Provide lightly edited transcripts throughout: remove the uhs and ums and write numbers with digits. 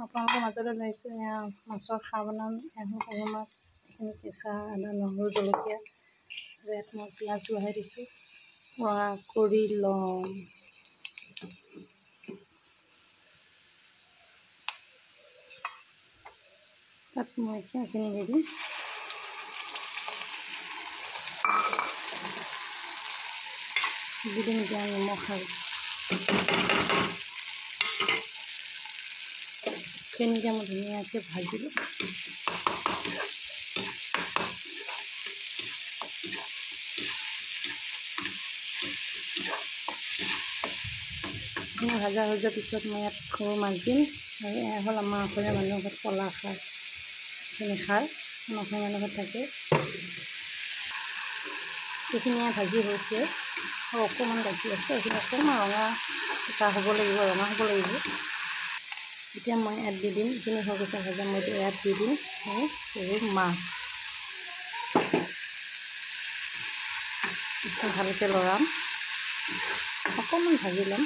আপোনালোকৰ মাজলৈ লৈছোঁ এয়া মাছৰ খাৰ বনাম। এখন সৰু মাছ, এইখিনি কেঁচা আদা, নহৰু, জলকীয়া, ইয়াত মই পিঁয়াজ বহাই দিছোঁ। ৰঙা কৰি ল'ম। তাত মই এতিয়া এইখিনি দি দিম। দি দিম এতিয়া নিমখ আৰু এইখিনিকে মই ধুনীয়াকৈ ভাজিলোঁ। ভাজা হৈ যোৱাৰ পিছত মই ইয়াত সৰু মাছ দিম। আৰু এয়া হ'ল আমাৰ অসমীয়া মানুহৰ ঘৰত কলা খাৰ। এইখিনি খাৰ আমাৰ অসমীয়া মানুহৰ ঘৰত থাকে। এইখিনি ভাজি হৈছে আৰু অকণমান বাকী আছে। এইখিনি অকণমান ৰঙা এটা হ'ব লাগিব, ৰঙা হ'ব লাগিব। এতিয়া মই ইয়াত দি দিম। এইখিনি হৈ গৈছে ভাজা, মই এতিয়া ইয়াত দি দিম সৰু মাছ। ভালকৈ লৰাম, অকণমান ভাজি ল'ম।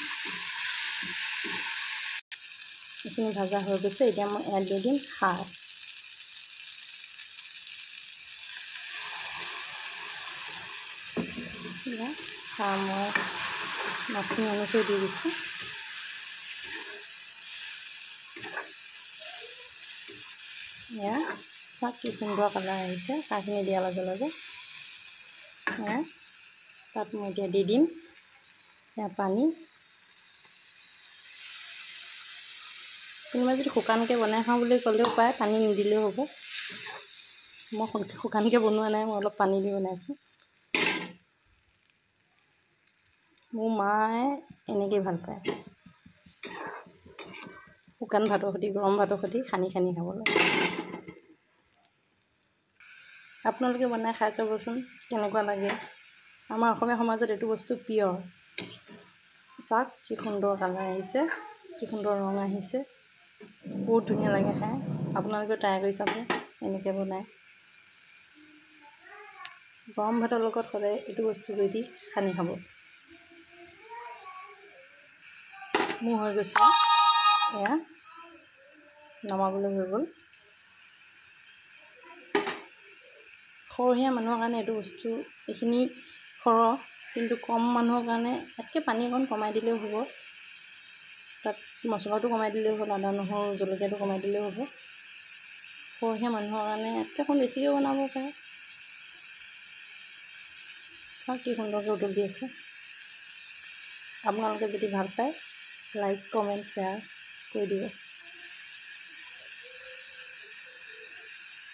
এইখিনি ভাজা হৈ গৈছে। এতিয়া মই ইয়াত দি দিম খাৰ। খাৰ মই মাছখিনি আনি থৈ দি দিছোঁ। এয়া চাওক কি সুন্দৰ কালাৰ আহিছে খাৰখিনি দিয়াৰ লগে লগে। তাত মই এতিয়া দি দিম এয়া পানী। কোনোবা যদি শুকানকৈ বনাই খাওঁ বুলি ক'লেও পাৰে, পানী নিদিলেও হ'ব। মই শুকানকৈ বনোৱা নাই, মই অলপ পানী দি বনাইছোঁ। মোৰ মায়ে এনেকৈয়ে ভাল পায়, শুকান ভাতৰ সৈতে, গৰম ভাতৰ সৈতে সানি সানি খাবলৈ। আপোনালোকে বনাই খাই চাবচোন কেনেকুৱা লাগে। আমাৰ অসমীয়া সমাজত এইটো বস্তু প্ৰিয়। চাওক কি সুন্দৰ কালাৰ আহিছে, কি সুন্দৰ ৰং আহিছে, বহুত ধুনীয়া লাগে খাই। আপোনালোকেও ট্ৰাই কৰি চাব এনেকৈ বনাই। গৰম ভাতৰ লগত সদায় এইটো বস্তু দি সানি খাব। মোৰ হৈ গৈছে, এয়া নমাবলৈ হৈ গ'ল। সৰহীয়া মানুহৰ কাৰণে এইটো বস্তু, এইখিনি সৰহ, কিন্তু কম মানুহৰ কাৰণে ইয়াতকৈ পানী অকণ কমাই দিলেও হ'ব। তাত মছলাটো কমাই দিলেও হ'ল, আদা নহৰু জলকীয়াটো কমাই দিলেও হ'ব। সৰহীয়া মানুহৰ কাৰণে ইয়াতকৈ অকণ বেছিকৈ বনাব পাৰে। চাওক কি সুন্দৰকৈ উতলি আছে। আপোনালোকে যদি ভাল পায়, লাইক কমেণ্ট শ্বেয়াৰ কৰি দিব।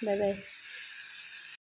Bye bye.